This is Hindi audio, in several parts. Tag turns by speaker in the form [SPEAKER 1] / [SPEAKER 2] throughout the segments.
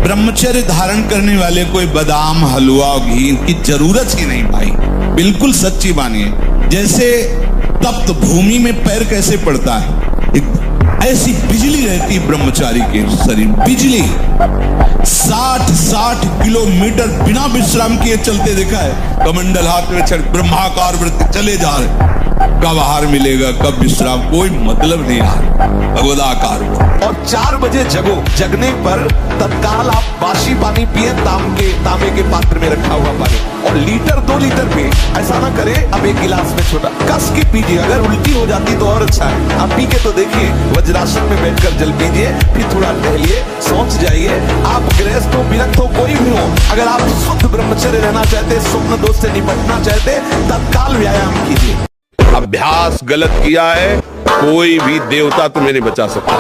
[SPEAKER 1] ब्रह्मचर्य धारण करने वाले कोई बादाम हलवा और घी की जरूरत ही नहीं भाई, बिल्कुल सच्ची मानिए। जैसे तप्त भूमि में पैर कैसे पड़ता है, ऐसी बिजली रहती ब्रह्मचारी के शरीर, बिजली 60-60 किलोमीटर बिना विश्राम किए चलते देखा है। कमंडल हाथ में चढ़ ब्रह्माकार वृत्ति चले जा रहे, कब आहार मिलेगा कब विश्राम, कोई मतलब नहीं यार, भगवदाकार।
[SPEAKER 2] और 4 बजे जगो, जगने पर तत्काल आप बासी पानी पिए, तांबे के पात्र में रखा हुआ पानी, और लीटर 2 लीटर पिए। ऐसा ना करे अब 1 गिलास में छोटा, कस के पीजिए। अगर उल्टी हो जाती तो और अच्छा है, आप पी के तो देखिए। वज्रासन में बैठकर जल पीजिए, फिर थोड़ा टहलिए, सोच जाइए। आप गृहस्थ हो, विरक्त हो, कोई भी हो, अगर आप शुद्ध ब्रह्मचर्य रहना चाहते, स्वप्न दोष से निपटना चाहते, तत्काल व्यायाम कीजिए।
[SPEAKER 3] अभ्यास गलत किया है, कोई भी देवता तुम्हें नहीं बचा सकता।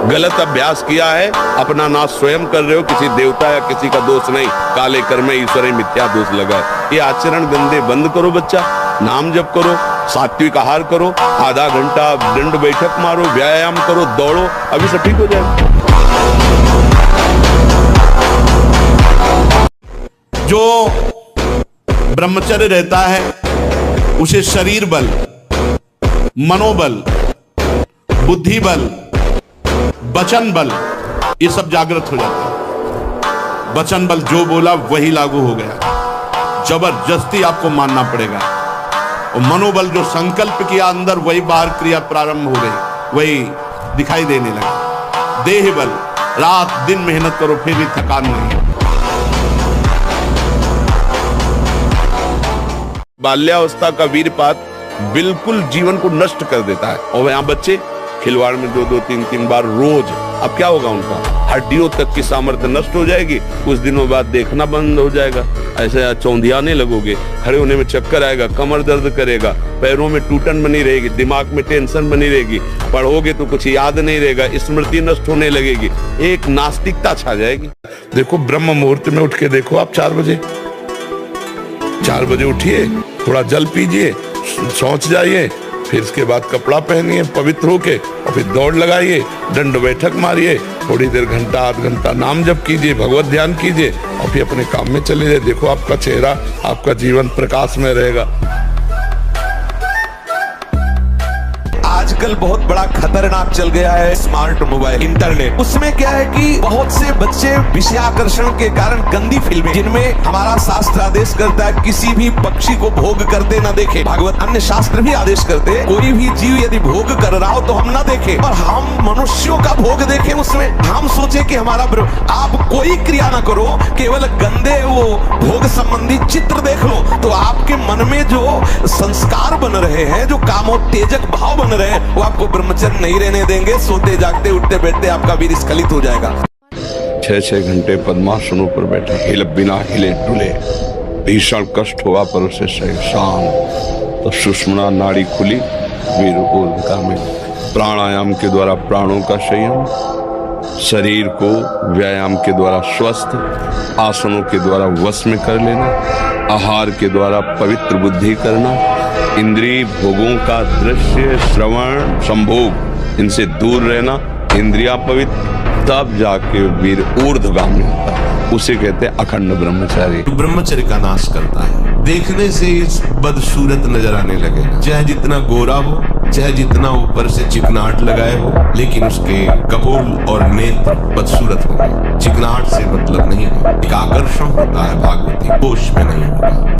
[SPEAKER 3] गलत अभ्यास किया है, अपना नाश स्वयं कर रहे हो, किसी देवता या किसी का दोष नहीं। काले कर्म ईश्वर मिथ्या दोष लगा है। ये आचरण गंदे बंद करो बच्चा, नाम जप करो, सात्विक आहार करो, आधा घंटा दंड बैठक मारो, व्यायाम करो, दौड़ो, अभी सब ठीक हो जाएगा।
[SPEAKER 1] जो ब्रह्मचर्य रहता है उसे शरीर बल, मनोबल, बुद्धि बल, वचन बल, ये सब जागृत हो जाता है। वचन बल जो बोला वही लागू हो गया, जबरदस्ती आपको मानना पड़ेगा। और मनोबल जो संकल्प किया अंदर, वही बाहर क्रिया प्रारंभ हो गई, वही दिखाई देने लगा। देह बल, रात दिन मेहनत करो फिर भी थकान नहीं।
[SPEAKER 3] बाल्यावस्था का वीरपात बिल्कुल जीवन को नष्ट कर देता है। और यहाँ बच्चे खिलवाड़ में 2-2, 3-3 बार रोज, अब क्या होगा उनका, हड्डियों तक की सामर्थ्य नष्ट हो जाएगी। कुछ दिनों बाद देखना बंद हो जाएगा, ऐसे चौंधियाने लगोगे, खड़े होने में चक्कर आएगा, कमर दर्द करेगा, पैरों में टूटन बनी रहेगी, दिमाग में टेंशन बनी रहेगी, पढ़ोगे तो कुछ याद नहीं रहेगा, स्मृति नष्ट होने लगेगी, एक नास्तिकता छा जाएगी। देखो ब्रह्म मुहूर्त में उठ के देखो आप 4 बजे उठिए, थोड़ा जल पीजिए, सोच जाइए, फिर इसके बाद कपड़ा पहनिए पवित्र होके, और फिर दौड़ लगाइए, दंड बैठक मारिए, थोड़ी देर घंटा आध घंटा नाम जप कीजिए, भगवत ध्यान कीजिए, और फिर अपने काम में चले जाइए। देखो आपका चेहरा, आपका जीवन प्रकाश में रहेगा।
[SPEAKER 2] आजकल बहुत बड़ा खतरनाक चल गया है स्मार्ट मोबाइल, इंटरनेट। उसमें क्या है कि बहुत से बच्चे विषयाकर्षण के कारण गंदी फिल्में, जिनमें हमारा शास्त्र आदेश करता है किसी भी पक्षी को भोग करते न देखे। भागवत अन्य शास्त्र भी आदेश करते हैं कोई भी जीव यदि भोग कर रहा हो तो हम ना देखें, और हम मनुष्यों का भोग देखें उसमें। हम सोचे कि हमारा आप कोई क्रिया ना करो, केवल गंदे वो भोग संबंधी चित्र देख लो, तो आपके मन में जो संस्कार बन रहे हैं, जो कामोत्तेजक भाव बन रहे हैं, वो आपको ब्रह्मचर्य नहीं रहने देंगे। सोते जागते उठते बैठते आपका वीर स्खलित हो जाएगा।
[SPEAKER 3] 6-6 घंटे पद्मासनों पर बैठा, बिना हिले डुले, भीषण कष्ट हुआ पर उसे शांत, तो सुषुम्ना नाड़ी खुली, वीर ऊर्ध्वगा में प्राणायाम के द्वारा प्राणों का संयम, शरीर को व्यायाम के द्वारा स्वस्थ, आसनों के द्वारा वश में कर लेना, आहार के द्वारा पवित्र बुद्धि करना, इंद्रिय भोगों का दृश्य श्रवण संभोग इनसे दूर रहना, इंद्रिया पवित्र, तब जाके वीर ऊर्ध्वगामी होता है। उसे कहते हैं अखंड ब्रह्मचारी।
[SPEAKER 4] ब्रह्मचर्य का नाश करता है। देखने से बदसूरत नजर आने लगे, चाहे जितना गोरा हो, चाहे जितना ऊपर से चिकनाहट लगाए हो, लेकिन उसके कपोल और नेत्र बदसूरत होंगे। चिकनाहट से मतलब नहीं है, एक आकर्षण होता है भागवती, होश में नहीं होगा।